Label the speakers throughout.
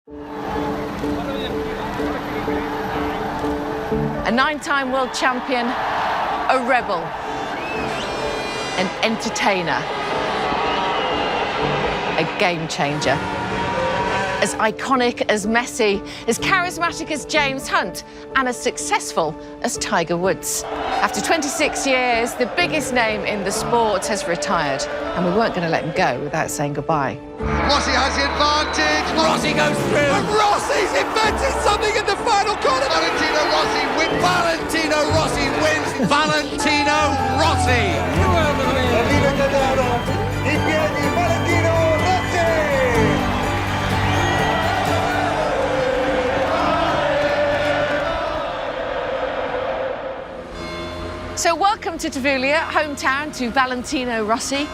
Speaker 1: A 9-time world champion, a rebel, an entertainer, a game changer. As iconic as Messi, as charismatic as James Hunt, and as successful as Tiger Woods. After 26 years, the biggest name in the sport has retired, and we weren't going to let him go without saying goodbye.
Speaker 2: Rossi has the advantage.
Speaker 3: Rossi goes through.
Speaker 2: And Rossi's invented something in the final corner. Valentino Rossi wins.
Speaker 3: Valentino Rossi wins. Valentino Rossi.
Speaker 2: Valentino Rossi.
Speaker 1: So welcome to Tavuglia, hometown to Valentino Rossi.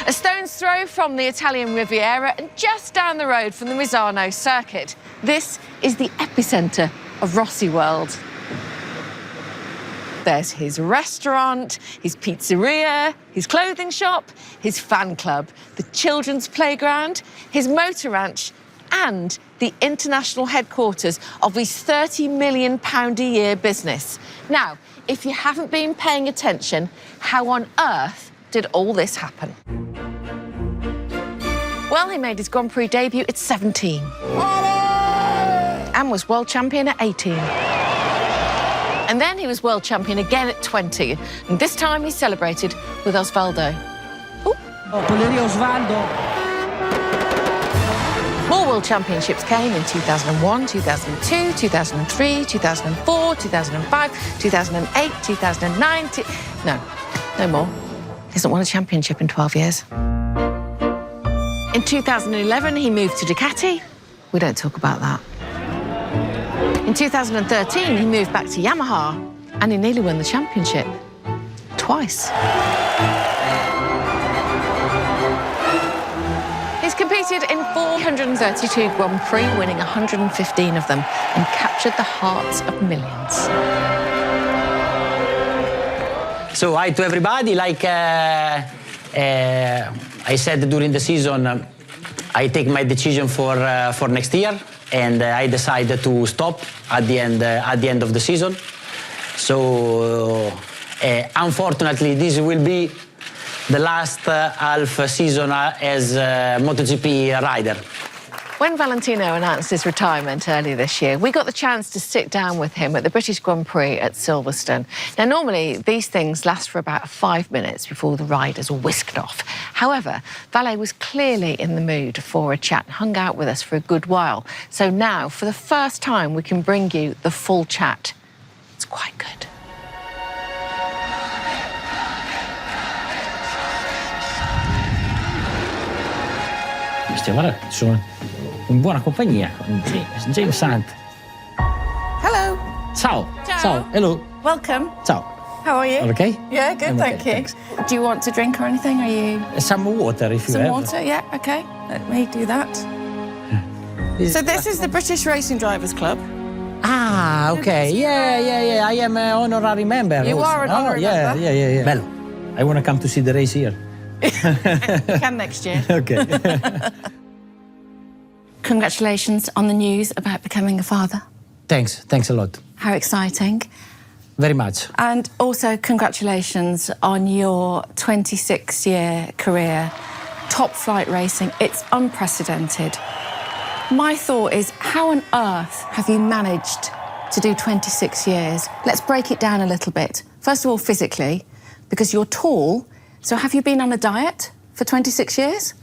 Speaker 1: A stone's throw from the Italian Riviera and just down the road from the Misano circuit. This is the epicentre of Rossi world. There's his restaurant, his pizzeria, his clothing shop, his fan club, the children's playground, his motor ranch, and the international headquarters of his £30 million a year business. Now, if you haven't been paying attention, how on earth did all this happen? Well, he made his Grand Prix debut at 17 and was world champion at 18. And then he was world champion again at 20. And this time he celebrated with Osvaldo. More world championships came in 2001, 2002, 2003, 2004, 2005, 2008, 2009... No more. He hasn't won a championship in 12 years. In 2011, he moved to Ducati. We don't talk about that. In 2013, he moved back to Yamaha, and he nearly won the championship. Twice. He's competed in 432 Grand Prix, winning 115 of them, and captured the hearts of millions.
Speaker 4: So hi to everybody. Like I said during the season, I take my decision for next year, and I decided to stop at the end of the season. So unfortunately, this will be the last half season as a MotoGP rider.
Speaker 1: When Valentino announced his retirement earlier this year, we got the chance to sit down with him at the British Grand Prix at Silverstone. Now, normally, these things last for about 5 minutes before the riders are whisked off. However, Valet was clearly in the mood for a chat and hung out with us for a good while. So now, for the first time, we can bring you the full chat. It's quite good.
Speaker 5: Guarda, sono in buona compagnia con James Hunt.
Speaker 1: Hello.
Speaker 5: Ciao. Ciao. Hello.
Speaker 1: Welcome.
Speaker 5: Ciao.
Speaker 1: How are you?
Speaker 5: Okay?
Speaker 1: Yeah, good, thank you.
Speaker 5: Thanks.
Speaker 1: Do you want to drink or anything? Are you...
Speaker 5: Some water, if you have.
Speaker 1: Some water, yeah, OK. Let me do that. So this is the British Racing Drivers Club.
Speaker 5: Ah, okay. Yeah. I am an honorary member.
Speaker 1: You
Speaker 5: also.
Speaker 1: are an honorary member?
Speaker 5: Yeah. Bello. I want to come to see the race here.
Speaker 1: You can next year.
Speaker 5: Okay.
Speaker 1: Congratulations on the news about becoming a father.
Speaker 5: Thanks a lot.
Speaker 1: How exciting.
Speaker 5: Very much.
Speaker 1: And also congratulations on your 26-year career. Top flight racing, it's unprecedented. My thought is, how on earth have you managed to do 26 years? Let's break it down a little bit. First of all, physically, because you're tall. So have you been on a diet for 26 years?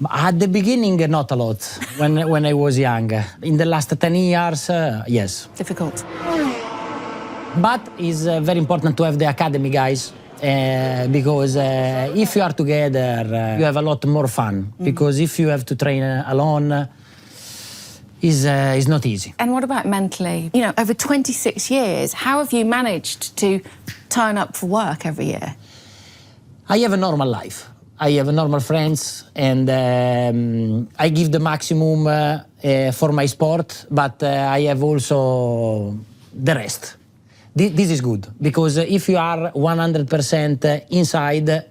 Speaker 5: At the beginning, not a lot, when I was young. In the last 10 years, yes.
Speaker 1: Difficult.
Speaker 5: But it's very important to have the academy guys, because if you are together, you have a lot more fun. Because if you have to train alone, is not easy.
Speaker 1: And what about mentally? You know, over 26 years, how have you managed to turn up for work every year?
Speaker 5: I have a normal life. I have normal friends, and I give the maximum for my sport, but I have also the rest. This is good, because if you are 100% inside,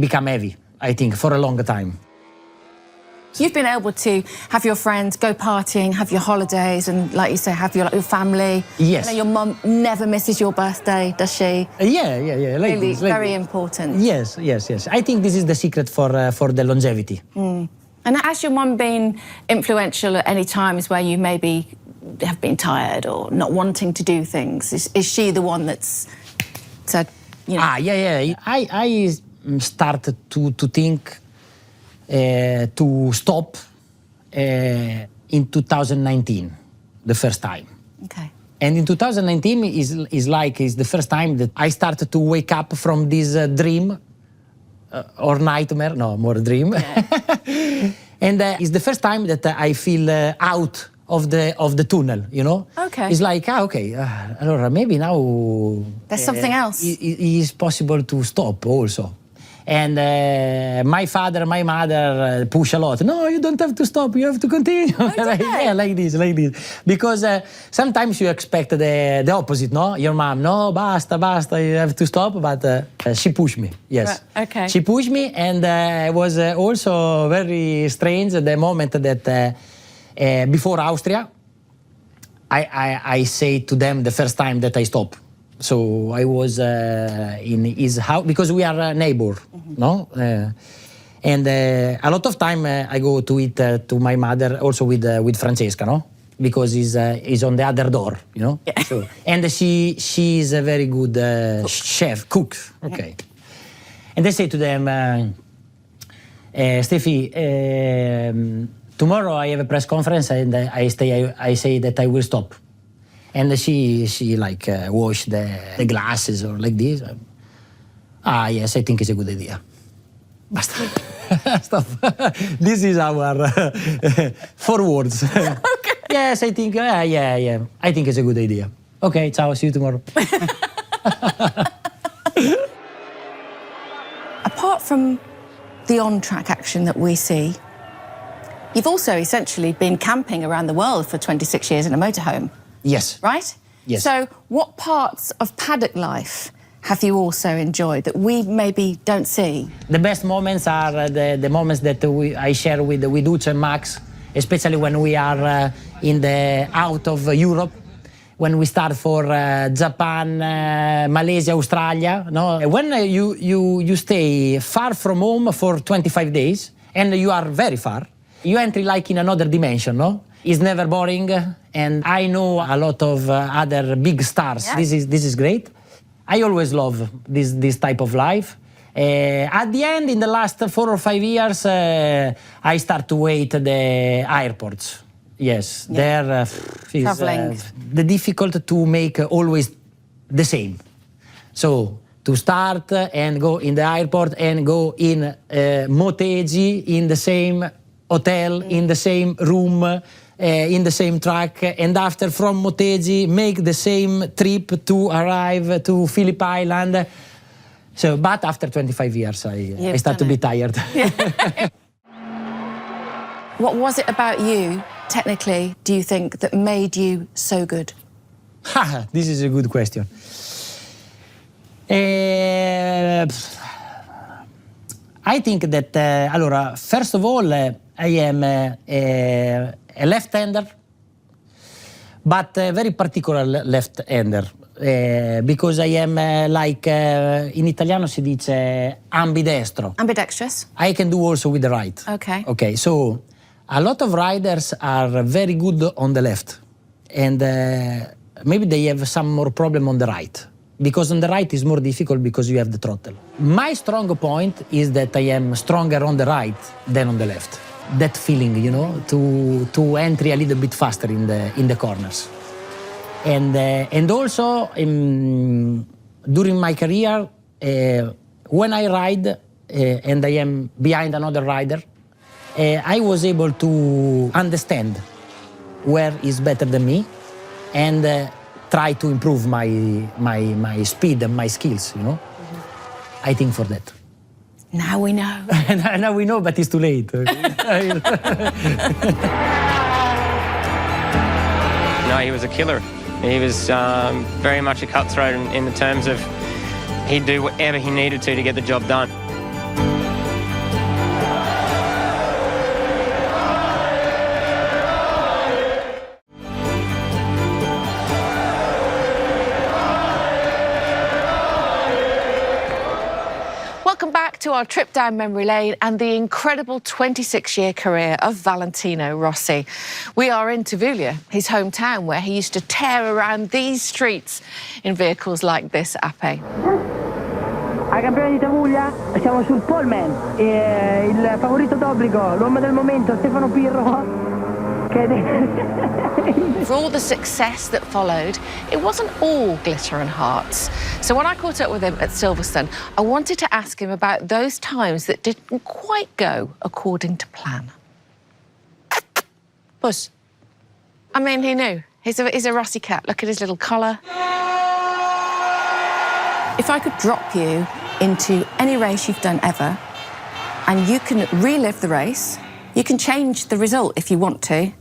Speaker 5: become heavy, I think, for a long time.
Speaker 1: You've been able to have your friends, go partying, have your holidays, and like you say, have your family.
Speaker 5: Yes.
Speaker 1: I know your mum never misses your birthday, does she?
Speaker 5: Yeah. Like
Speaker 1: Really,
Speaker 5: this, like
Speaker 1: very
Speaker 5: this.
Speaker 1: important.
Speaker 5: Yes. I think this is the secret for the longevity.
Speaker 1: And has your mum been influential at any times where you maybe have been tired or not wanting to do things? Is she the one that's said, you know?
Speaker 5: Yeah. I started to think to stop in 2019, the first time.
Speaker 1: Okay.
Speaker 5: And in 2019 is the first time that I started to wake up from this dream or nightmare, no, more dream. Yeah. And it's the first time that I feel out of the tunnel, you know?
Speaker 1: Okay.
Speaker 5: It's like, allora maybe now...
Speaker 1: There's something else.
Speaker 5: It is possible to stop also. And my father, my mother push a lot. No, you don't have to stop. You have to continue. Like this. Because sometimes you expect the opposite, no? Your mom, no, basta, you have to stop. But she pushed me, yes.
Speaker 1: Right. Okay.
Speaker 5: She pushed me, and it was also very strange the moment that before Austria, I say to them the first time that I stop. So I was in his house because we are a neighbor, no? And a lot of time I go to eat to my mother also with Francesca, no? Because he's on the other door, you know. Yeah. So, and she is a very good cook. Okay. And I say to them, Steffi, tomorrow I have a press conference and I say that I will stop. And she like wash the glasses or like this. Yes, I think it's a good idea. Basta. Stop. This is our 4 words. Okay. Yes, I think, yeah. I think it's a good idea. Okay, ciao, see you tomorrow.
Speaker 1: Apart from the on-track action that we see, you've also essentially been camping around the world for 26 years in a motorhome.
Speaker 5: Yes.
Speaker 1: Right?
Speaker 5: Yes.
Speaker 1: So what parts of paddock life have you also enjoyed that we maybe don't see?
Speaker 5: The best moments are the moments that I share with Uche and Max, especially when we are out of Europe, when we start for Japan, Malaysia, Australia. No? When you stay far from home for 25 days, and you are very far, you enter like in another dimension, no? It's never boring, and I know a lot of other big stars. Yeah. This is great. I always love this type of life. At the end, in the last 4 or 5 years, I start to wait the airports. Yes, yeah. There is the difficult to make always the same. So to start and go in the airport and go in Motegi in the same hotel, in the same room, in the same truck, and after from Motegi make the same trip to arrive to Phillip Island. So, but after 25 years, I start to be tired. Yeah.
Speaker 1: What was it about you, technically, do you think, that made you so good?
Speaker 5: This is a good question. I think that, allora, first of all, I am a left-hander, but a very particular left-hander, because I am like, in Italiano si dice ambidestro.
Speaker 1: Ambidextrous?
Speaker 5: I can do also with the right.
Speaker 1: Okay.
Speaker 5: Okay, so a lot of riders are very good on the left, and maybe they have some more problem on the right, because on the right is more difficult because you have the throttle. My strong point is that I am stronger on the right than on the left. That feeling, you know, to enter a little bit faster in the corners. And also during my career, when I ride and I am behind another rider, I was able to understand where is better than me and try to improve my speed and my skills, you know. I think for that.
Speaker 1: Now we know.
Speaker 5: Now we know, but it's too late.
Speaker 6: No, he was a killer. He was very much a cutthroat in the terms of he'd do whatever he needed to get the job done.
Speaker 1: to our trip down memory lane and the incredible 26-year career of Valentino Rossi. We are in Tavuglia, his hometown, where he used to tear around these streets in vehicles like this Ape.
Speaker 7: Ai campioni di Tavuglia siamo sul poleman, il favorito d'obbligo, l'uomo del momento, Stefano Pirro.
Speaker 1: For all the success that followed, it wasn't all glitter and hearts. So when I caught up with him at Silverstone, I wanted to ask him about those times that didn't quite go according to plan. Buzz. I mean, he knew. He's a Rossi cat. Look at his little collar.
Speaker 8: If I could drop you into any race you've done ever, and you can relive the race, you can change the result if you want to,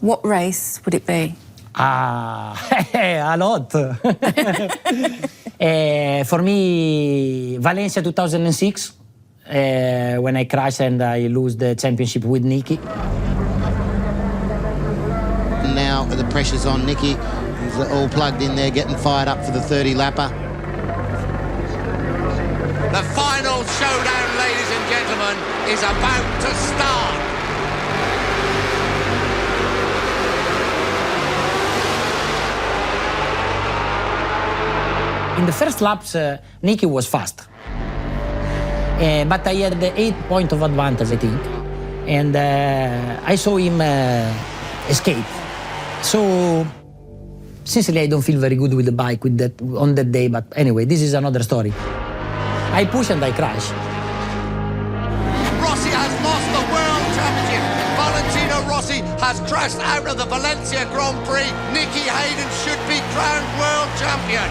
Speaker 8: what race would it be?
Speaker 5: A lot. For me, Valencia 2006, when I crashed and I lose the championship with Niki.
Speaker 9: Now the pressure's on Niki. He's all plugged in there, getting fired up for the 30-lapper.
Speaker 3: The final showdown, ladies and gentlemen, is about to start.
Speaker 5: In the first laps, Niki was fast. But I had the 8 points of advantage, I think. And I saw him escape. So, sincerely, I don't feel very good with the bike on that day. But anyway, this is another story. I push and I crash.
Speaker 3: Rossi has lost the World Championship. Valentino Rossi has crashed out of the Valencia Grand Prix. Nicky Hayden should be crowned World Champion.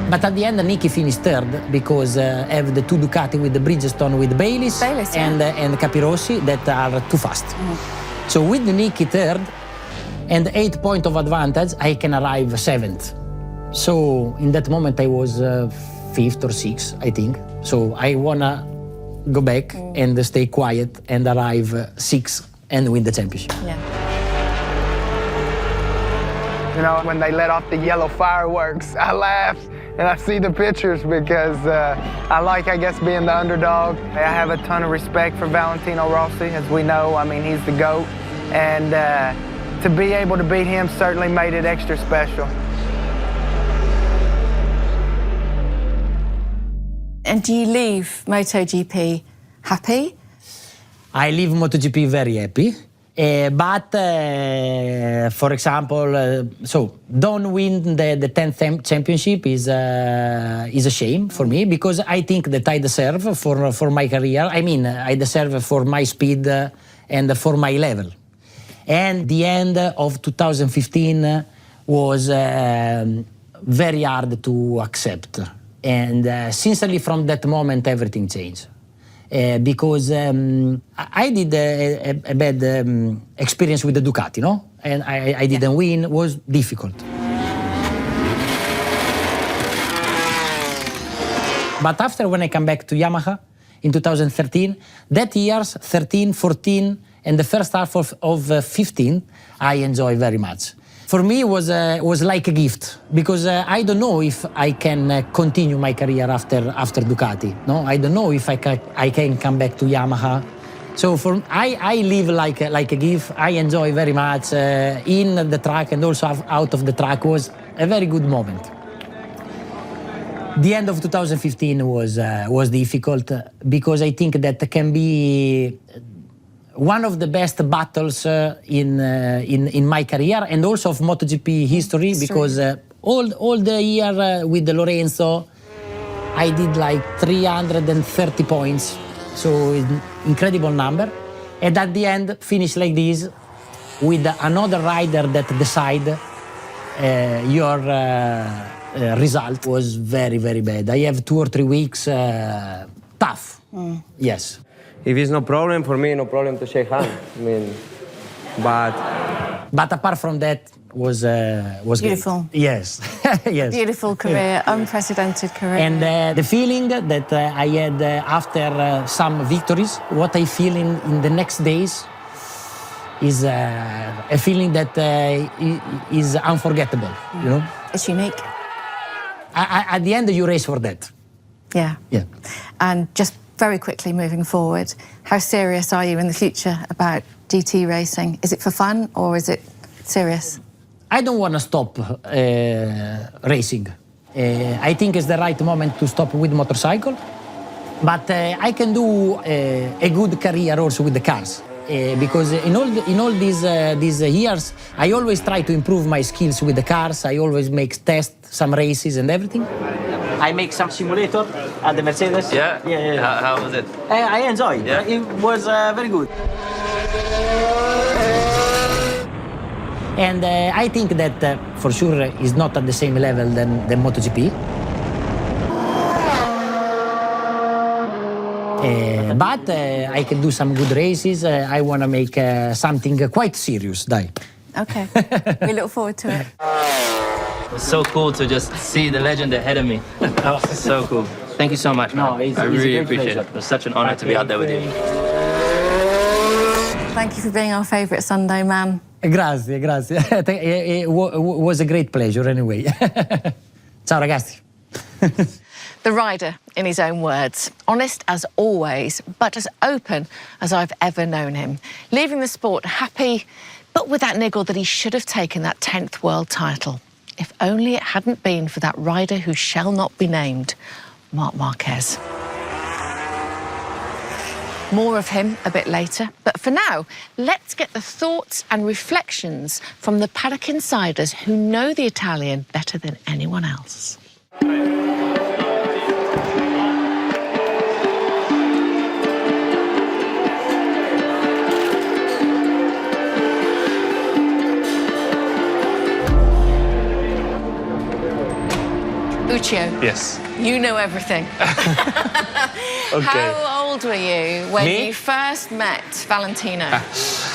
Speaker 5: But at the end, Niki finished third because have the two Ducati with the Bridgestone with Bayliss
Speaker 8: yeah.
Speaker 5: and Capirossi that are too fast. So with the Niki third and 8 points of advantage, I can arrive seventh. So in that moment, I was fifth or sixth, I think. So I wanna go back and stay quiet and arrive sixth and win the championship.
Speaker 1: Yeah.
Speaker 10: You know, when they let off the yellow fireworks, I laugh and I see the pictures because I like, I guess, being the underdog. I have a ton of respect for Valentino Rossi, as we know. I mean, he's the GOAT. And to be able to beat him certainly made it extra special.
Speaker 8: And do you leave MotoGP happy?
Speaker 5: I leave MotoGP very happy. But, for example, so don't win the 10th championship is a shame for me because I think that I deserve for my career. I mean, I deserve for my speed and for my level. And the end of 2015 was very hard to accept. And sincerely, from that moment, everything changed. Because I did a bad experience with the Ducati, no? And I didn't win, it was difficult. But after when I come back to Yamaha in 2013, that years, 13, 14, and the first half of 15, I enjoy very much. For me, it was like a gift because I don't know if I can continue my career after Ducati. No, I don't know if I can come back to Yamaha. So I live like a gift. I enjoy very much in the track and also out of the track was a very good moment. The end of 2015 was difficult because I think that can be one of the best battles in my career and also of MotoGP history because all the year with Lorenzo, I did like 330 points, so incredible number. And at the end, finish like this with another rider that decide your result was very, very bad. I have 2 or 3 weeks tough, yes.
Speaker 11: If it's no problem, for me, no problem to shake hands. I mean,
Speaker 5: but apart from that, was
Speaker 8: beautiful.
Speaker 5: Great. Yes, yes.
Speaker 8: Beautiful career, unprecedented career.
Speaker 5: And the feeling that I had after some victories, what I feel in the next days is a feeling that is unforgettable. You know,
Speaker 8: it's unique.
Speaker 5: At the end, you race for that.
Speaker 8: Yeah.
Speaker 5: Yeah.
Speaker 8: And just very quickly moving forward, how serious are you in the future about GT racing? Is it for fun or is it serious?
Speaker 5: I don't want to stop racing. I think it's the right moment to stop with motorcycle, but I can do a good career also with the cars. Because in all these years, I always try to improve my skills with the cars. I always make tests, some races and everything. I make some simulator at the Mercedes.
Speaker 12: Yeah?
Speaker 5: Yeah.
Speaker 12: How was it?
Speaker 5: I enjoyed.
Speaker 12: Yeah.
Speaker 5: It was very good. And I think that for sure is not at the same level than MotoGP. But I can do some good races. I want to make something quite serious, dai.
Speaker 8: Okay, we look forward to it.
Speaker 12: It's so cool to just see the legend ahead of me. So cool. Thank you so much, man. I really appreciate it. It was such an honor to be out there with you.
Speaker 8: Thank you for being our favourite Sunday man.
Speaker 5: Grazie, grazie. It was a great pleasure anyway. Ciao ragazzi.
Speaker 1: The rider, in his own words, honest as always, but as open as I've ever known him. Leaving the sport happy, but with that niggle that he should have taken that 10th world title. If only it hadn't been for that rider who shall not be named, Marc Marquez. More of him a bit later, but for now, let's get the thoughts and reflections from the paddock insiders who know the Italian better than anyone else. Uccio.
Speaker 13: Yes.
Speaker 1: You know everything.
Speaker 13: Okay.
Speaker 1: How old were you when
Speaker 13: Me?
Speaker 1: you first met Valentino?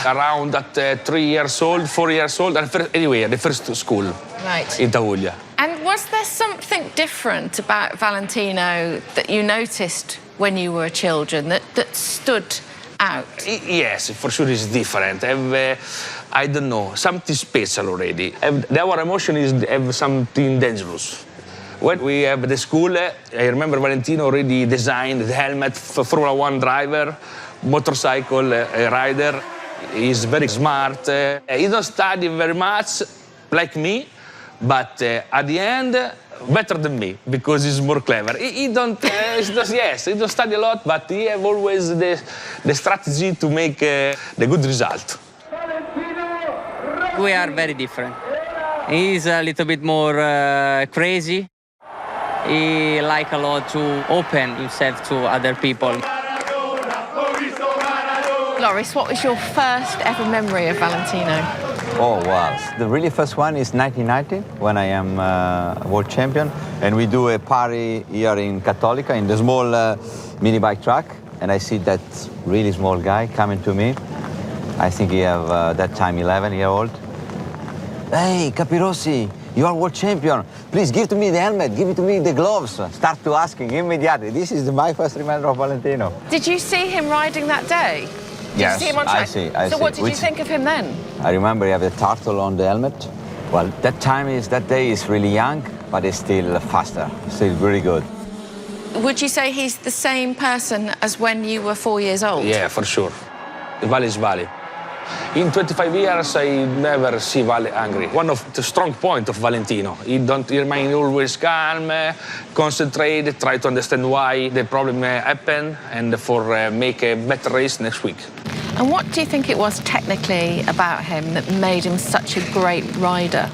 Speaker 13: Around at 3 years old, 4 years old, and anyway, at the first school
Speaker 1: Right.
Speaker 13: in Taguglia.
Speaker 1: And was there something different about Valentino that you noticed when you were children that stood out?
Speaker 13: Yes, for sure it's different. I don't know, something special already. Our emotion is have something dangerous. When we have the school, I remember Valentino already designed the helmet for Formula 1 driver, motorcycle rider. He's very smart. He don't study very much like me, but at the end, better than me because he's more clever. He don't study a lot, but he have always the strategy to make the good result.
Speaker 14: We are very different. He's a little bit more crazy. He likes a lot to open himself to other people.
Speaker 1: Loris, what was your first ever memory of Valentino?
Speaker 15: Oh, wow. The really first one is 1990, when I am world champion. And we do a party here in Cattolica, in the small mini bike track. And I see that really small guy coming to me. I think he have, that time, 11-year-old. Hey, Capirossi, you are world champion. Please give to me the helmet, give it to me the gloves. Start to asking immediately. This is my first reminder of Valentino.
Speaker 1: Did you see him riding that day? Did
Speaker 15: Yes,
Speaker 1: you see him on track?
Speaker 15: I see.
Speaker 1: So what did you think of him then?
Speaker 15: I remember he have a turtle on the helmet. Well, that day is really young, but he's still faster, still really good.
Speaker 1: Would you say he's the same person as when you were 4 years old?
Speaker 13: Yeah, for sure. Vale is Vale. In 25 years, I never see Vale angry. One of the strong points of Valentino. He remain always calm, concentrate, try to understand why the problem happened, and for make a better race next week.
Speaker 1: And what do you think it was technically about him that made him such a great rider?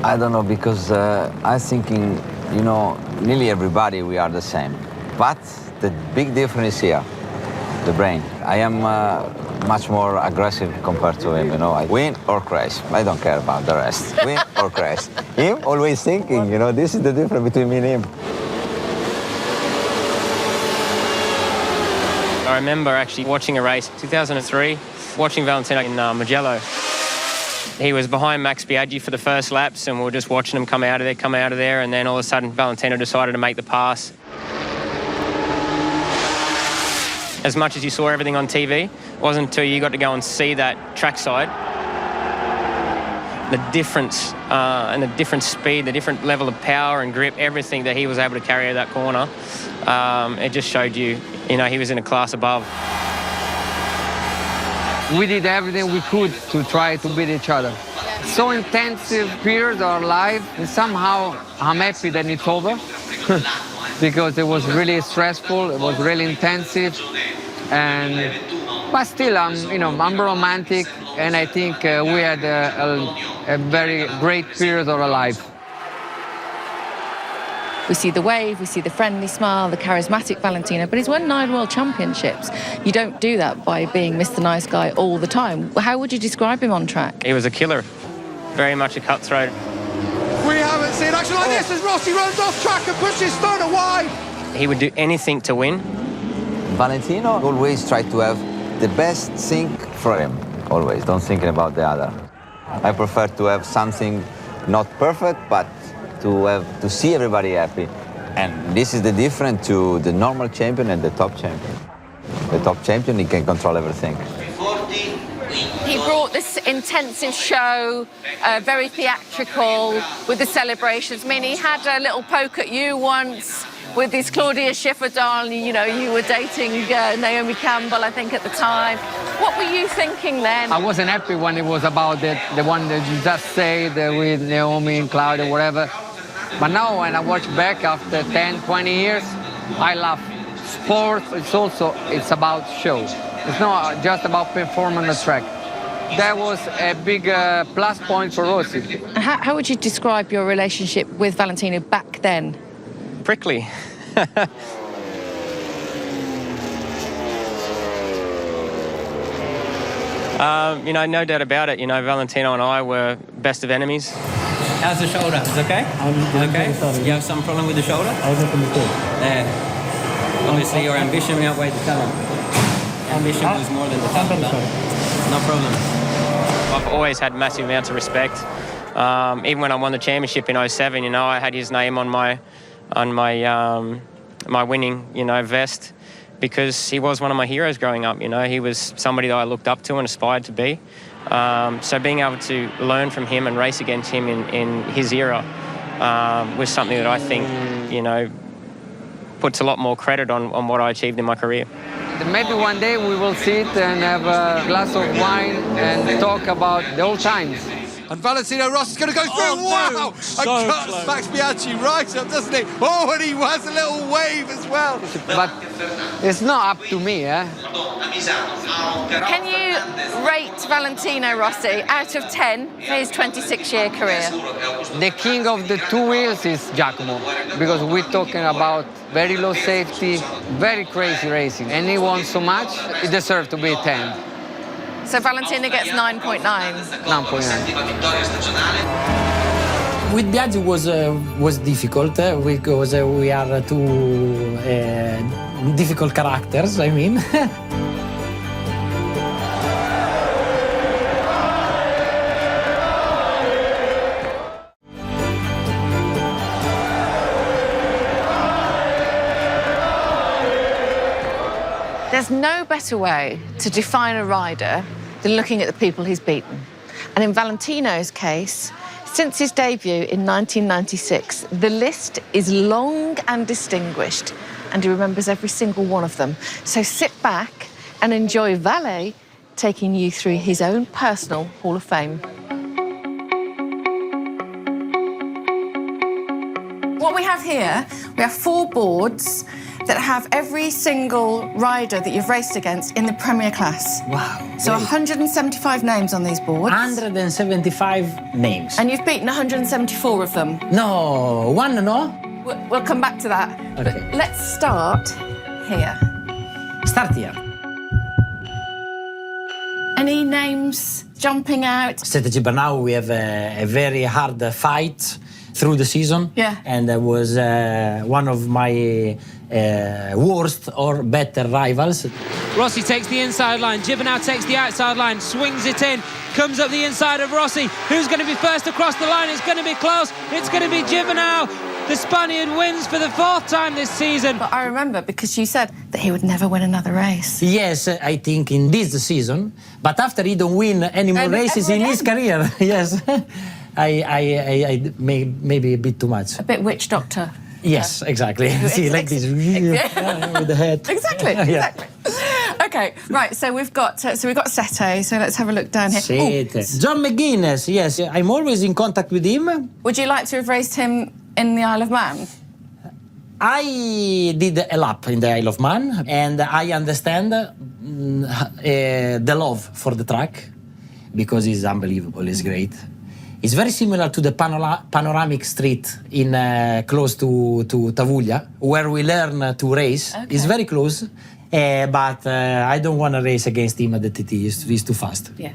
Speaker 15: I don't know, because I'm thinking, you know, nearly everybody, we are the same. But the big difference is here, the brain. I am much more aggressive compared to him, you know. I win or crash. I don't care about the rest. Win or crash. Him always thinking, you know, this is the difference between me and him.
Speaker 6: I remember actually watching a race, 2003, watching Valentino in Mugello. He was behind Max Biaggi for the first laps, and we were just watching him come out of there, and then all of a sudden Valentino decided to make the pass. As much as you saw everything on TV, it wasn't until you got to go and see that trackside the difference and the different speed, the different level of power and grip, everything that he was able to carry out that corner, it just showed you, he was in a class above.
Speaker 16: We did everything we could to try to beat each other. So intensive period of our life, and somehow I'm happy that it's over because it was really stressful, it was really intensive, but still I'm romantic, and I think we had a very great period of our life.
Speaker 1: We see the wave, we see the friendly smile, the charismatic Valentino, but he's won 9 World Championships. You don't do that by being Mr. Nice Guy all the time. How would you describe him on track?
Speaker 6: He was a killer, very much a cutthroat.
Speaker 2: We haven't seen action like this as Rossi runs off track and pushes further wide.
Speaker 6: He would do anything to win.
Speaker 15: Valentino always tried to have the best thing for him, always, don't think about the other. I prefer to have something not perfect, but to see everybody happy. And this is the difference to the normal champion and the top champion. The top champion, he can control everything.
Speaker 1: He brought this intensive show, very theatrical, with the celebrations. I mean, he had a little poke at you once with his Claudia Schiffer doll. You were dating Naomi Campbell, I think, at the time. What were you thinking then?
Speaker 16: I wasn't happy when it was about the one that you just said with Naomi and Claudia, whatever. But now when I watch back after 10, 20 years, I laugh. Sports, it's about show. It's not just about performing on the track. That was a big plus point for Rossi.
Speaker 1: How would you describe your relationship with Valentino back then?
Speaker 6: Prickly. No doubt about it. Valentino and I were best of enemies.
Speaker 12: How's the shoulder? Is it okay? Okay. You have some problem with the shoulder? Obviously, your ambition outweighed the talent. Ambition was more than the talent. No problem.
Speaker 6: I've always had massive amounts of respect. Even when I won the championship in 07, I had his name on my winning, vest, because he was one of my heroes growing up. He was somebody that I looked up to and aspired to be. So being able to learn from him and race against him in his era was something that I think, puts a lot more credit on what I achieved in my career.
Speaker 16: Maybe one day we will sit and have a glass of wine and talk about the old times.
Speaker 2: And Valentino Rossi's going to go through.
Speaker 16: Oh, no.
Speaker 2: Wow!
Speaker 16: So
Speaker 2: and cuts
Speaker 16: close.
Speaker 2: Max Biaggi right up, doesn't he? Oh, and he has a little wave as well.
Speaker 16: But it's not up to me, eh?
Speaker 1: Can you rate Valentino Rossi out of 10 for his 26-year career?
Speaker 16: The king of the two wheels is Giacomo, because we're talking about very low safety, very crazy racing, and he won so much, he deserves to be 10.
Speaker 1: So Valentino gets 9.9.
Speaker 16: 9.9.
Speaker 5: With Biaggi was difficult because we are two difficult characters, I mean.
Speaker 1: There's no better way to define a rider than looking at the people he's beaten. And in Valentino's case, since his debut in 1996, the list is long and distinguished, and he remembers every single one of them. So sit back and enjoy Valet taking you through his own personal Hall of Fame. What we have here, we have 4 boards that have every single rider that you've raced against in the Premier class.
Speaker 5: Wow.
Speaker 1: So 175 names on these boards.
Speaker 5: 175 names.
Speaker 1: And you've beaten 174 of them.
Speaker 5: No, one, no?
Speaker 1: We'll come back to that.
Speaker 5: Okay.
Speaker 1: Let's start here.
Speaker 5: Start here.
Speaker 1: Any names jumping out?
Speaker 5: Strategy, but now we have a very hard fight through the season.
Speaker 1: Yeah.
Speaker 5: And that was one of my worst or better rivals.
Speaker 17: Rossi takes the inside line, Giovinazzi takes the outside line, swings it in, comes up the inside of Rossi. Who's going to be first across the line? It's going to be close. It's going to be Giovinazzi. The Spaniard wins for the 4th time this season.
Speaker 8: But I remember because you said that he would never win another race.
Speaker 5: Yes, I think in this season. But after he don't win any more races in his career, yes, I maybe a bit too much.
Speaker 8: A bit witch doctor.
Speaker 5: Yes, exactly. See, like this with the head.
Speaker 8: Exactly, exactly. Okay, right. So we've got Sete. So let's have a look down here.
Speaker 5: Sete. John McGuinness. Yes, I'm always in contact with him.
Speaker 8: Would you like to have raced him in the Isle of Man?
Speaker 5: I did a lap in the Isle of Man, and I understand the love for the track because it's unbelievable. It's great. It's very similar to the panoramic street in close to Tavuglia, where we learn to race. Okay. It's very close, but I don't want to race against him at the TT. He's too fast.
Speaker 8: Yeah,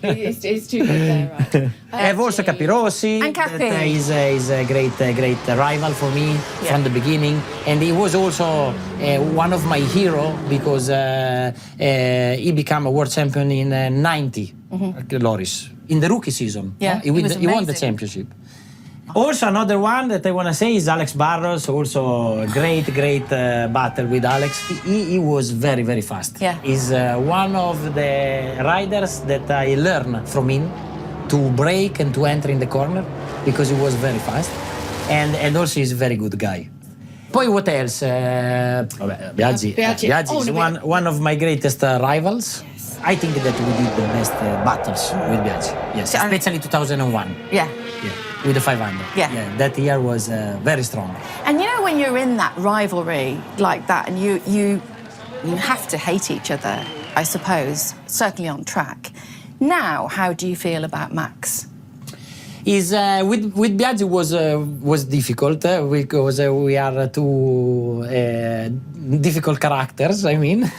Speaker 8: it's too good there, right?
Speaker 5: I have also Capirossi.
Speaker 8: And Capi.
Speaker 5: He's a great rival for me from the beginning, and he was also one of my heroes because he became a world champion in '90. Loris. In the rookie season, he won the championship. Also, another one that I want to say is Alex Barros. Also, a great battle with Alex. He was very fast.
Speaker 8: Yeah.
Speaker 5: He's one of the riders that I learned from him to brake and to enter in the corner because he was very fast. And also, he's a very good guy. Poi what else? Biaggi. Biaggi is one of my greatest rivals. I think that we did the best battles with Biaggi. Yes, especially 2001.
Speaker 8: Yeah.
Speaker 5: With the 500.
Speaker 8: Yeah.
Speaker 5: That year was very strong.
Speaker 8: And you know when you're in that rivalry like that, and you have to hate each other, I suppose, certainly on track. Now, how do you feel about Max?
Speaker 5: With Biaggi was difficult because we are two difficult characters. I mean,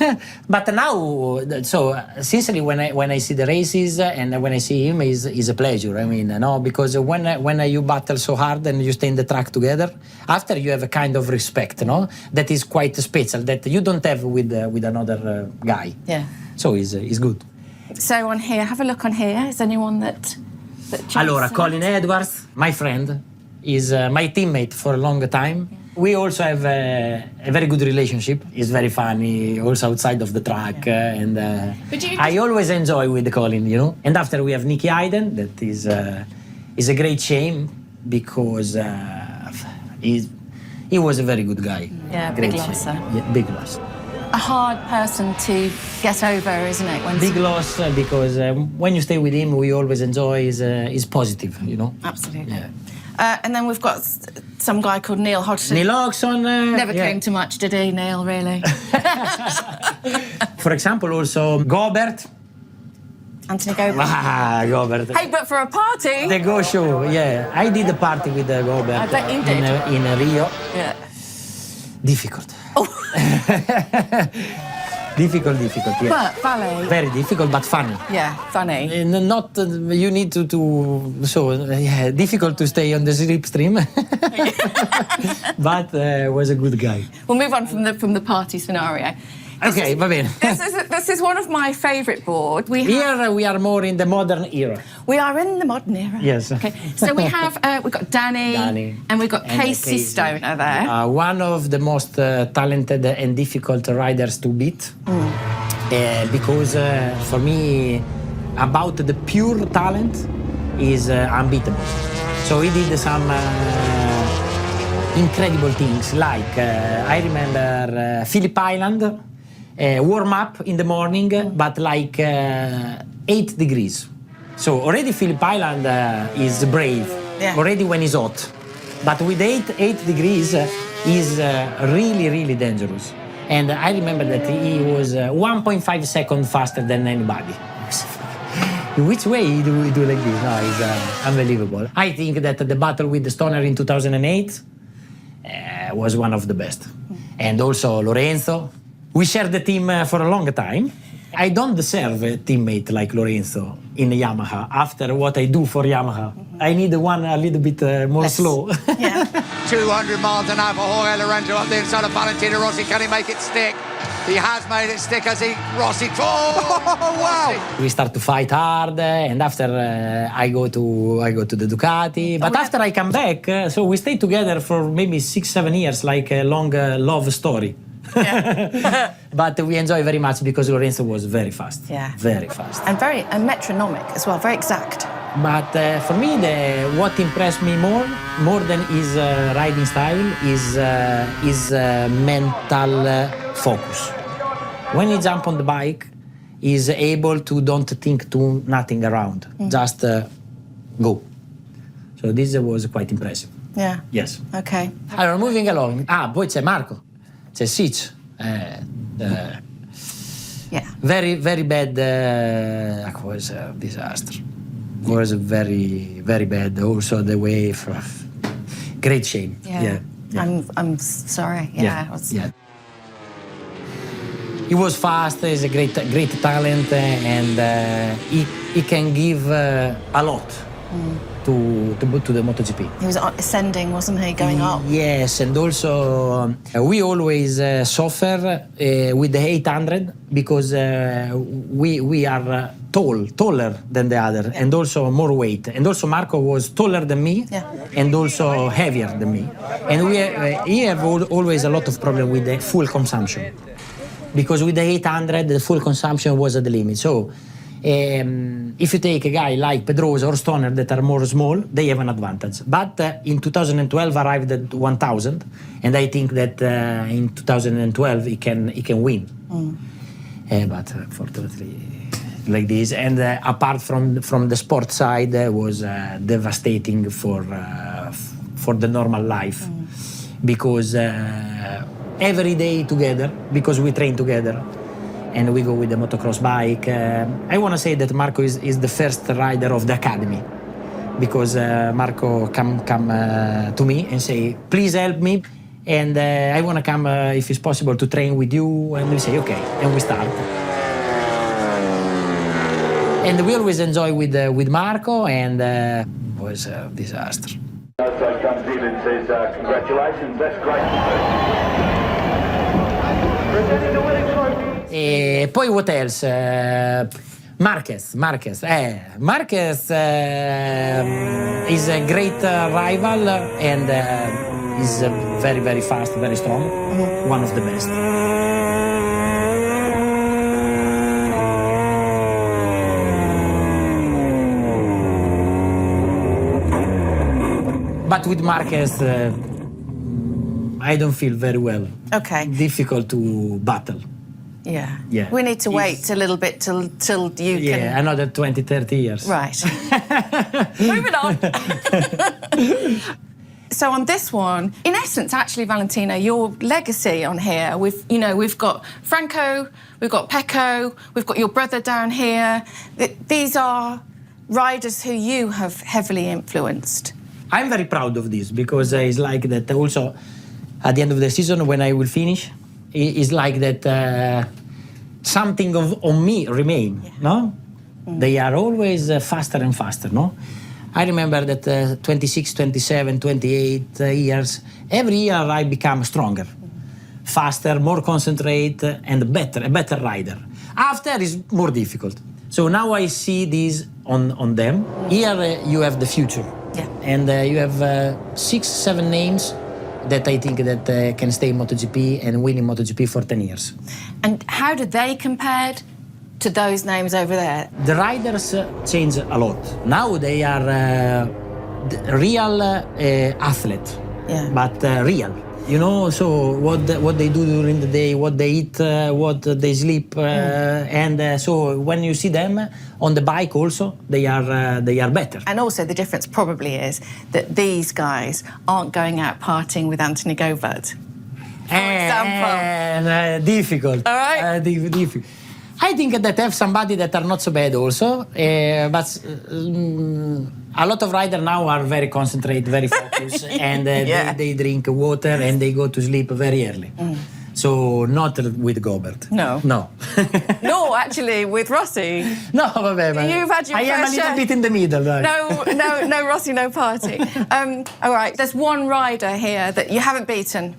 Speaker 5: but now, so sincerely, when I see the races and when I see him, is a pleasure. I mean, no, because when you battle so hard and you stay in the track together, after you have a kind of respect, no, that is quite special that you don't have with another guy.
Speaker 8: Yeah.
Speaker 5: So it's good.
Speaker 8: So on here, have a look on here. Is anyone that
Speaker 5: Allora, Colin Edwards, my friend, is my teammate for a long time. Yeah. We also have a very good relationship. He's very funny, also outside of the track, and I always enjoy with Colin, you know. And after we have Nicky Hayden, that is a great shame because he was a very good guy.
Speaker 8: Yeah,
Speaker 5: great
Speaker 8: big loss.
Speaker 5: Yeah, big loss.
Speaker 8: A hard person to get over, isn't it?
Speaker 5: Big loss because when you stay with him, we always enjoy his positive, you know.
Speaker 8: Absolutely. Yeah. And then we've got some guy called Neil Hodgson.
Speaker 5: Neil Hodgson.
Speaker 8: Never came to much, did he, Neil, really?
Speaker 5: For example, also Gobert.
Speaker 8: Anthony Gobert.
Speaker 5: Ah, Gobert.
Speaker 8: Hey, but for a party.
Speaker 5: The Go Show, yeah. I did a party with Gobert.
Speaker 8: I bet you did.
Speaker 5: In Rio.
Speaker 8: Yeah.
Speaker 5: Difficult.
Speaker 8: Oh.
Speaker 5: difficult, yeah.
Speaker 8: But ballet.
Speaker 5: Very difficult, but funny.
Speaker 8: Yeah, funny.
Speaker 5: Not you need to difficult to stay on the slipstream. But was a good guy.
Speaker 8: We'll move on from the party scenario.
Speaker 5: Okay, va bene.
Speaker 8: This is one of my favourite boards.
Speaker 5: Here we are more in the modern era.
Speaker 8: We are in the modern era.
Speaker 5: Yes.
Speaker 8: Okay. So we've got Danny, and we've got Casey Stoner there.
Speaker 5: One of the most talented and difficult riders to beat. Because for me, about the pure talent is unbeatable. So he did some incredible things, like I remember Phillip Island. Warm up in the morning, but like 8 degrees. So already Phillip Island is brave, already when it's hot. But with 8 degrees, is really dangerous. And I remember that he was 1.5 seconds faster than anybody. In which way he do like this? No, it's unbelievable. I think that the battle with the Stoner in 2008 was one of the best. And also Lorenzo. We shared the team for a long time. I don't deserve a teammate like Lorenzo in Yamaha after what I do for Yamaha. I need one a little bit more slow.
Speaker 8: Yeah.
Speaker 3: 200 miles an hour for Jorge Lorenzo up the inside of Valentino Rossi. Can he make it stick? He has made it stick as Rossi. Oh, wow!
Speaker 5: We start to fight hard, and after I go to the Ducati. But after I come back, so we stay together for maybe 6-7 years, like a long love story. Yeah. But we enjoy very much because Lorenzo was very fast.
Speaker 8: Yeah.
Speaker 5: Very fast.
Speaker 8: And metronomic as well, very exact.
Speaker 5: But for me, what impressed me more than his riding style is his mental focus. When he jumps on the bike, he's able to don't think to nothing around, just go. So this was quite impressive.
Speaker 8: Yeah.
Speaker 5: Yes.
Speaker 8: Okay.
Speaker 5: Allora, moving along. Poi c'è Marco, c'è Sitch.
Speaker 8: Yeah.
Speaker 5: Very, very bad. Was a disaster. Was very, very bad. Also the way. Great shame.
Speaker 8: Yeah. I'm sorry. Yeah.
Speaker 5: Yeah. He was fast. He's a great talent, and he can give a lot to the MotoGP.
Speaker 8: He was ascending, wasn't he? Going up.
Speaker 5: Yes, and also we always suffer with the 800 because we are taller than the other, and also more weight. And also Marco was taller than me, and also heavier than me. And he have always a lot of problem with the fuel consumption, because with the 800 the fuel consumption was at the limit. So if you take a guy like Pedrosa or Stoner that are more small, they have an advantage. But in 2012 arrived at 1,000, and I think that in 2012 he can win. But unfortunately, like this. And apart from the sport side, was devastating for the normal life, because every day together, because we train together. And we go with the motocross bike. I want to say that Marco is the first rider of the academy, because Marco come to me and say, please help me, and I want to come, if it's possible, to train with you. And we say, okay, and we start. And we always enjoy with Marco, and it was a disaster.
Speaker 18: Also comes in and says, congratulations, that's great to see. Presenting the winning trophy.
Speaker 5: E poi what else? Marquez. Marquez is a great rival, and is very, very fast, very strong. One of the best. But with Marquez, I don't feel very well.
Speaker 8: Okay.
Speaker 5: Difficult to battle.
Speaker 8: Yeah.
Speaker 5: Yeah.
Speaker 8: We need to wait a little bit till you can...
Speaker 5: Yeah, another 20-30 years.
Speaker 8: Right. Moving on. So on this one, in essence, actually, Valentino, your legacy on here, we've got Franco, we've got Pecco, we've got your brother down here. These are riders who you have heavily influenced.
Speaker 5: I'm very proud of this, because it's like that also at the end of the season, when I will finish, it's like that something on me remain, no? They are always faster and faster, no? I remember that 26, 27, 28 years, every year I become stronger, faster, more concentrate, and a better rider. After is more difficult. So now I see this on them. Here you have the future.
Speaker 8: Yeah.
Speaker 5: And you have 6-7 names that I think that can stay in MotoGP and win in MotoGP for 10 years.
Speaker 8: And how do they compare to those names over there?
Speaker 5: The riders change a lot. Now they are real athletes, but real. You know, so what they do during the day, what they eat, what they sleep, and so when you see them on the bike, also they are better.
Speaker 8: And also the difference probably is that these guys aren't going out partying with Anthony Govert, for example.
Speaker 5: Difficult.
Speaker 8: All right.
Speaker 5: Difficult. I think that have somebody that are not so bad also, but a lot of riders now are very concentrated, very focused, and they drink water and they go to sleep very early. So not with Gobert.
Speaker 8: No.
Speaker 5: No.
Speaker 8: No, actually, with Rossi.
Speaker 5: No, vabbè, ma
Speaker 8: You've had your
Speaker 5: I am a
Speaker 8: fair
Speaker 5: little
Speaker 8: share.
Speaker 5: bit in the middle. Dai.
Speaker 8: No Rossi, no party. All right, there's one rider here that you haven't beaten.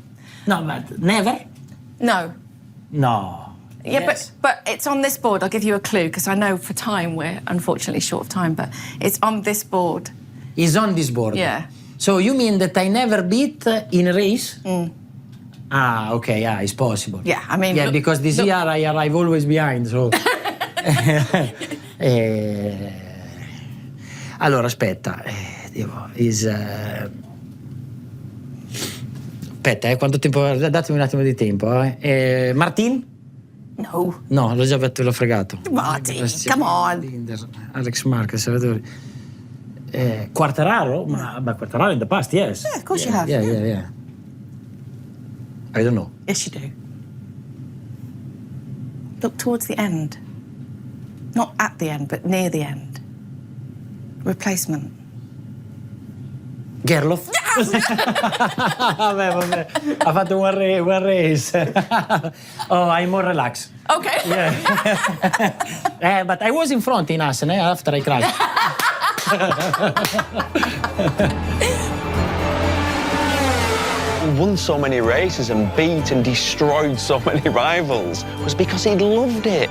Speaker 5: No, but never?
Speaker 8: No.
Speaker 5: No.
Speaker 8: Yeah,
Speaker 5: Yes.
Speaker 8: but it's on this board. I'll give you a clue, because I know for time we're unfortunately short of time, but it's on this board.
Speaker 5: It's on this board?
Speaker 8: Yeah.
Speaker 5: So you mean that I never beat in a race? Ah, okay, yeah, it's possible.
Speaker 8: Yeah, I mean...
Speaker 5: Yeah, because this year I arrive always behind, so... Allora, aspetta. Aspetta, quanto tempo... Datemi un attimo di tempo. Martin?
Speaker 8: No.
Speaker 5: No, l'ho già l'ho fregato.
Speaker 8: Martin, come on.
Speaker 5: Alex Marquez, Salvatore. Quartararo? But Quartararo in the past, yes.
Speaker 8: Yeah, of course you have.
Speaker 5: Yeah. I don't know.
Speaker 8: Yes, you do. Look towards the end. Not at the end, but near the end. Replacement.
Speaker 5: Gerloff? vabbè. Ha fatto one race. Oh, I'm more relaxed.
Speaker 8: Okay.
Speaker 5: Yeah. But I was in front in Assen after I crashed.
Speaker 19: He won so many races and beat and destroyed so many rivals was because he loved it.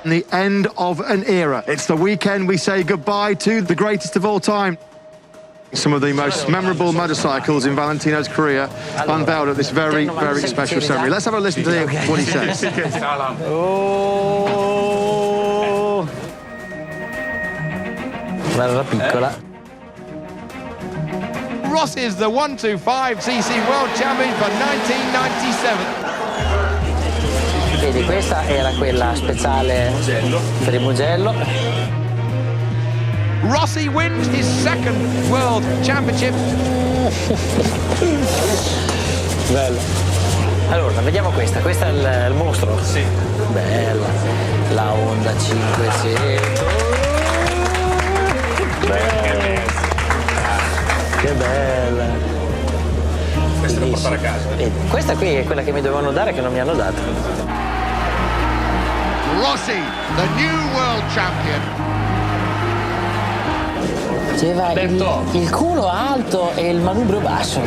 Speaker 2: The end of an era. It's the weekend we say goodbye to the greatest of all time. Some of the most memorable motorcycles in Valentino's career unveiled at this very, very special ceremony. Let's have a listen to what he says.
Speaker 5: Oh. Guarda piccola.
Speaker 2: Rossi is the 125cc World Champion for 1997.
Speaker 5: Vedi, questa era quella speciale per il Mugello.
Speaker 2: Rossi wins his second World Championship.
Speaker 5: Bello. Allora, vediamo questa è il mostro. Sì. Bella. La Honda 500. Bella. Che bella.
Speaker 13: Questa da portare a casa.
Speaker 5: E questa qui è quella che mi dovevano dare che non mi hanno dato.
Speaker 3: Rossi, the new world champion.
Speaker 5: C'era il culo alto e il manubrio basso.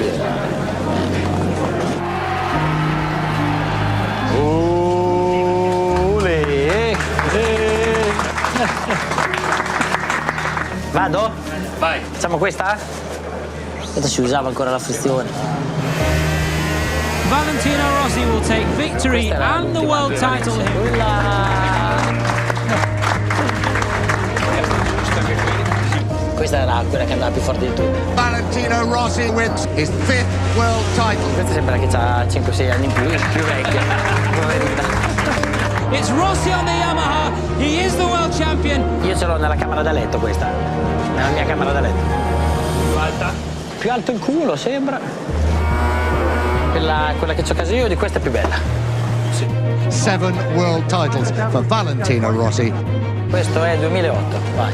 Speaker 5: Vado?
Speaker 12: Vai.
Speaker 5: Facciamo questa? Aspetta, si usava ancora la frizione.
Speaker 17: Valentino Rossi will take victory and the world title here.
Speaker 5: Questa era quella che andava più forte di tutte.
Speaker 3: Valentino Rossi wins his 5th world title.
Speaker 5: Questa sembra che ha 5-6 anni in più vecchia.
Speaker 17: It's Rossi on the Yamaha. He is the world champion.
Speaker 5: Io ce l'ho nella camera da letto questa. Nella mia camera da letto.
Speaker 12: Più alta?
Speaker 5: Più alto il culo, sembra. Quella che c'ho a casa io di questa è più bella.
Speaker 3: Sì. 7 world titles for Valentino Rossi.
Speaker 5: Questo è 2008. Vai.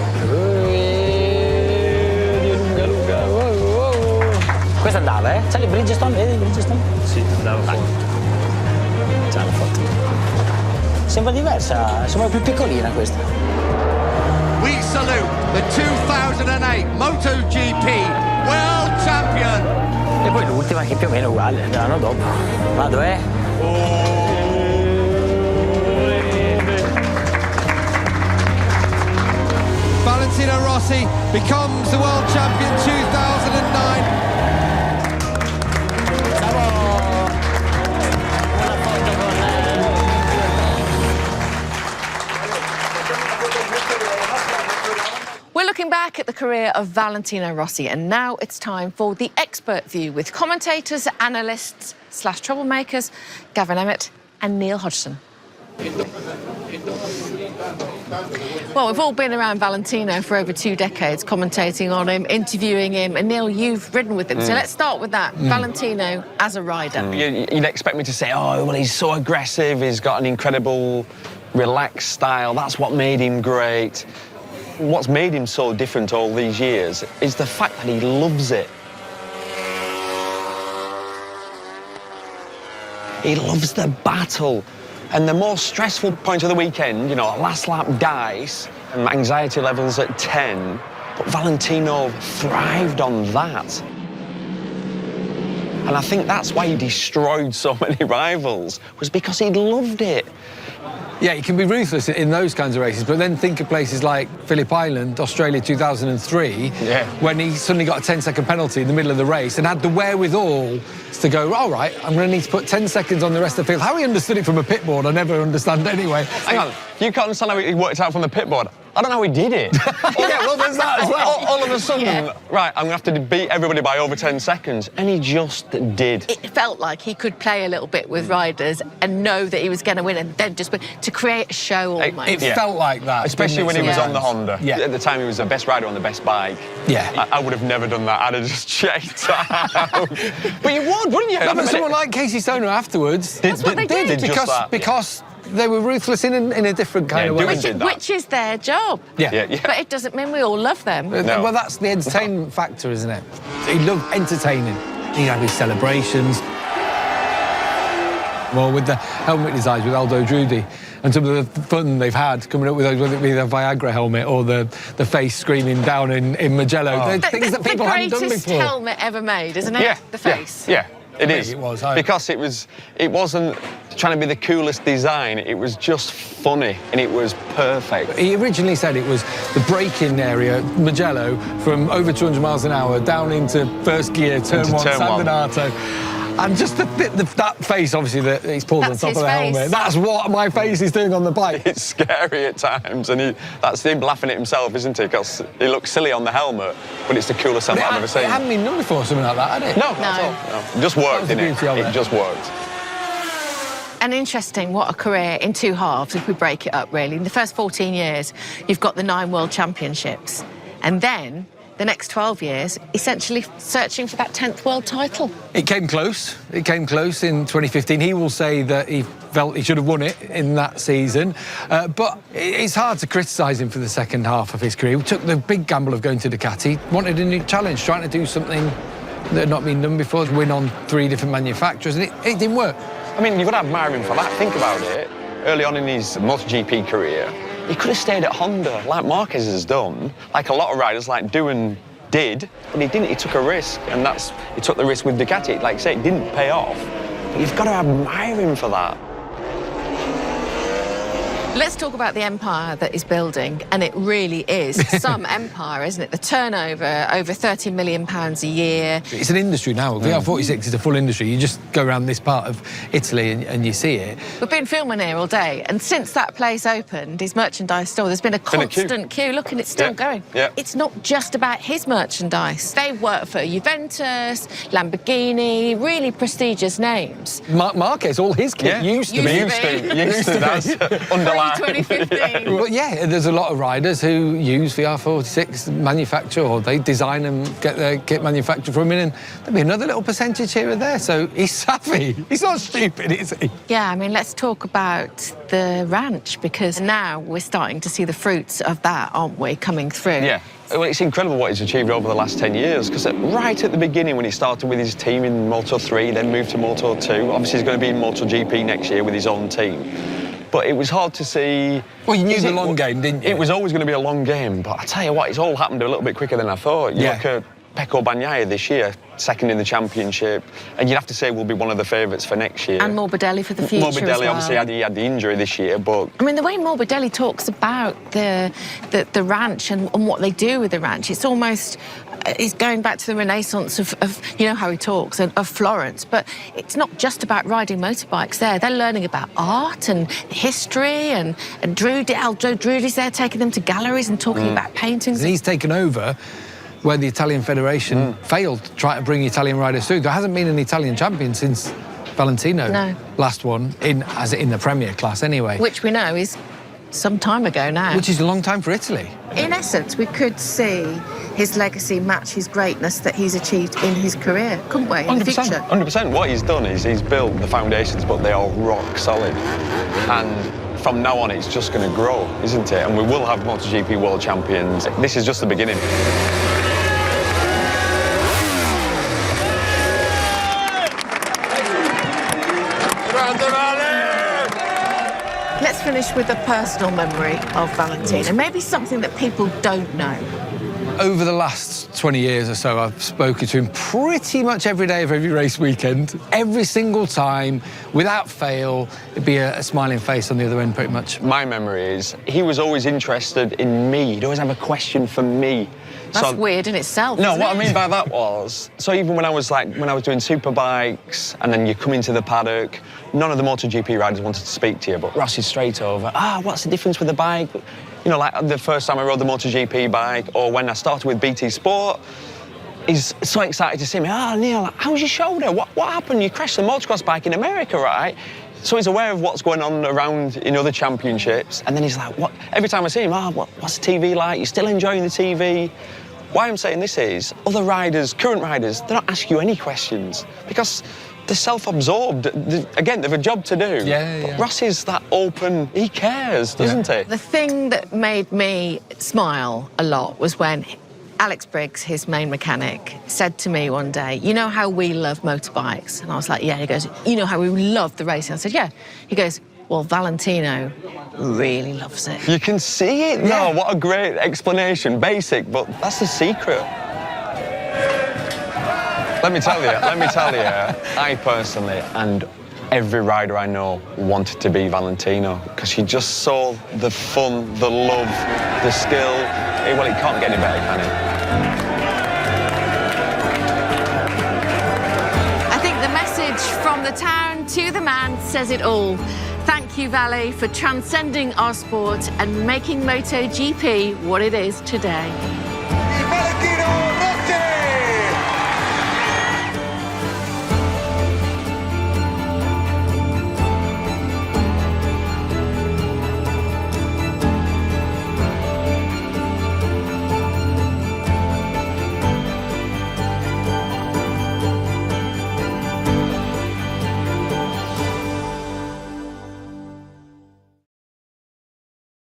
Speaker 5: Questa andava, eh? C'è il Bridgestone, vedi il Bridgestone?
Speaker 12: Sì, andava fuori.
Speaker 5: C'è la foto. Sembra diversa, sembra più piccolina questa.
Speaker 3: We salute the 2008 MotoGP World Champion.
Speaker 5: E poi l'ultima che più o meno è uguale, l'anno dopo. Vado,
Speaker 2: Valentino Rossi becomes the world champion 2009.
Speaker 1: We're looking back at the career of Valentino Rossi, and now it's time for the expert view with commentators, analysts / troublemakers, Gavin Emmett and Neil Hodgson. Well, we've all been around Valentino for over 2 decades, commentating on him, interviewing him, and Neil, you've ridden with him. So let's start with that. Valentino as a rider.
Speaker 19: You'd expect me to say, oh, well, he's so aggressive, he's got an incredible relaxed style. That's what made him great. What's made him so different all these years is the fact that he loves it. He loves the battle. And the most stressful point of the weekend, you know, last lap dice, and anxiety levels at 10, but Valentino thrived on that. And I think that's why he destroyed so many rivals, was because he loved it.
Speaker 20: Yeah, he can be ruthless in those kinds of races, but then think of places like Phillip Island, Australia 2003, when he suddenly got a 10-second penalty in the middle of the race and had the wherewithal to go, all right, I'm going to need to put 10 seconds on the rest of the field. How he understood it from a pit board, I never understand anyway.
Speaker 19: Hang on, you can't understand how he worked out from the pit board. I don't know how he did it.
Speaker 20: Yeah, well, there's that as well.
Speaker 19: All of a sudden, right, I'm going to have to beat everybody by over 10 seconds. And he just did.
Speaker 1: It felt like he could play a little bit with riders and know that he was going to win and then just to create a show almost.
Speaker 20: It felt like that.
Speaker 19: Especially when he was on the Honda.
Speaker 20: Yeah.
Speaker 19: At the time, he was the best rider on the best bike.
Speaker 20: Yeah.
Speaker 19: I would have never done that. I'd have just checked out. But you would, wouldn't you?
Speaker 20: No, but someone like Casey Stoner afterwards
Speaker 1: That's what they did.
Speaker 20: Because they were ruthless in a different kind of way.
Speaker 1: Which is their job.
Speaker 20: Yeah.
Speaker 1: But it doesn't mean we all love them.
Speaker 20: Well, that's the entertainment factor, isn't it? He loved entertaining. He'd have his celebrations. Well, with the helmet designs with Aldo Drudi and some of the fun they've had coming up with those, whether it be the Viagra helmet or the face screaming down in Mugello. They're things that people haven't done before.
Speaker 1: The greatest helmet ever made, isn't it? The face.
Speaker 19: Yeah. It is.
Speaker 20: It was.
Speaker 19: Because it wasn't trying to be the coolest design, it was just funny and it was perfect.
Speaker 20: He originally said it was the braking area, Mugello, from over 200 miles an hour down into first gear, turn one, San Donato. And just that face, obviously, that he's pulled on top of the helmet. That's what my face is doing on the bike.
Speaker 19: It's scary at times, and that's him laughing at himself, isn't he? Because he looks silly on the helmet, but it's the coolest helmet I've ever seen.
Speaker 20: It hadn't been done before, something like that, had it?
Speaker 19: No, not at all. No. It just worked, didn't it? It just worked.
Speaker 1: And interesting, what a career in two halves, if we break it up, really. In the first 14 years, you've got the 9 World Championships. And then the next 12 years, essentially searching for that 10th world title.
Speaker 20: It came close. It came close in 2015. He will say that he felt he should have won it in that season. But it's hard to criticise him for the second half of his career. He took the big gamble of going to Ducati, wanted a new challenge, trying to do something that had not been done before, win on 3 different manufacturers, and it didn't work.
Speaker 19: I mean, you've got to admire him for that. Think about it. Early on in his MotoGP career, he could have stayed at Honda, like Marquez has done, like a lot of riders like Doohan did, but he didn't. He took a risk, and he took the risk with Ducati. Like I say, it didn't pay off, but you've got to admire him for that.
Speaker 1: Let's talk about the empire that he's building, and it really is some empire, isn't it? The turnover, over £30 million a year.
Speaker 20: It's an industry now. VR46 is a full industry. You just go around this part of Italy and you see it.
Speaker 1: We've been filming here all day, and since that place opened, his merchandise store, there's been a constant queue. Look, and it's still going.
Speaker 19: Yeah.
Speaker 1: It's not just about his merchandise. They work for Juventus, Lamborghini, really prestigious names.
Speaker 20: Marquez, all his kit used to be.
Speaker 19: Used to. That's underlined.
Speaker 1: 2015.
Speaker 20: Well, yeah, there's a lot of riders who use VR46 manufacture, or they design and get their kit manufactured from him, and there'll be another little percentage here or there. So he's savvy. He's not stupid, is he?
Speaker 1: Yeah, I mean, let's talk about the ranch, because now we're starting to see the fruits of that, aren't we, coming through?
Speaker 19: Yeah. Well, it's incredible what he's achieved over the last 10 years, because right at the beginning, when he started with his team in Moto3, then moved to Moto2, obviously he's going to be in MotoGP next year with his own team. But it was hard to see...
Speaker 20: Well, you knew the long game, didn't you?
Speaker 19: It was always going to be a long game, but I tell you what, it's all happened a little bit quicker than I thought. You look at Pecco Bagnaia this year, second in the championship, and you'd have to say will be one of the favourites for next year.
Speaker 1: And Morbidelli for the future as well.
Speaker 19: Obviously had the injury this year, but...
Speaker 1: I mean, the way Morbidelli talks about the ranch and what they do with the ranch, it's almost... He's going back to the Renaissance of you know how he talks, of Florence, but it's not just about riding motorbikes there. They're learning about art and history, and Aldo Drudi's there taking them to galleries and talking about paintings.
Speaker 20: And he's taken over where the Italian Federation failed to try to bring Italian riders through. There hasn't been an Italian champion since Valentino.
Speaker 1: No.
Speaker 20: Last one, in the Premier class anyway.
Speaker 1: Which we know is some time ago now.
Speaker 20: Which is a long time for Italy.
Speaker 1: In essence, we could see his legacy match his greatness that he's achieved in his career, couldn't we, in the future?
Speaker 19: 100%. What he's done is he's built the foundations, but they are rock solid. And from now on, it's just going to grow, isn't it? And we will have MotoGP World Champions. This is just the beginning.
Speaker 1: Let's finish with a personal memory of Valentino, maybe something that people don't know.
Speaker 20: Over the last 20 years or so, I've spoken to him pretty much every day of every race weekend. Every single time, without fail, it'd be a smiling face on the other end, pretty much.
Speaker 19: My memory is he was always interested in me. He'd always have a question for me.
Speaker 1: That's weird in itself.
Speaker 19: No,
Speaker 1: isn't
Speaker 19: what
Speaker 1: it?
Speaker 19: I mean by that was, so even when I was doing superbikes, and then you come into the paddock, none of the MotoGP riders wanted to speak to you, but Rossi's straight over. What's the difference with the bike? You know, like the first time I rode the MotoGP bike, or when I started with BT Sport, he's so excited to see me. Neil, how's your shoulder? What happened? You crashed the motocross bike in America, right? So he's aware of what's going on around in other championships, and then he's like, what? Every time I see him, what's the TV like? You still enjoying the TV? Why I'm saying this is, other riders, current riders, they don't ask you any questions because they're self-absorbed. Again, they've a job to do. But Rossi's that open, he cares, doesn't he?
Speaker 1: The thing that made me smile a lot was when Alex Briggs, his main mechanic, said to me one day, you know how we love motorbikes? And I was like, yeah. He goes, you know how we love the racing? I said, yeah. He goes, well, Valentino really loves it.
Speaker 19: You can see it. No, what a great explanation. Basic, but that's the secret. Let me tell you, I personally, and every rider I know, wanted to be Valentino because he just saw the fun, the love, the skill. Well, it can't get any better, can it?
Speaker 1: I think the message from the town to the man says it all. Thank you, Vale, for transcending our sport and making MotoGP what it is today.
Speaker 3: Valentino!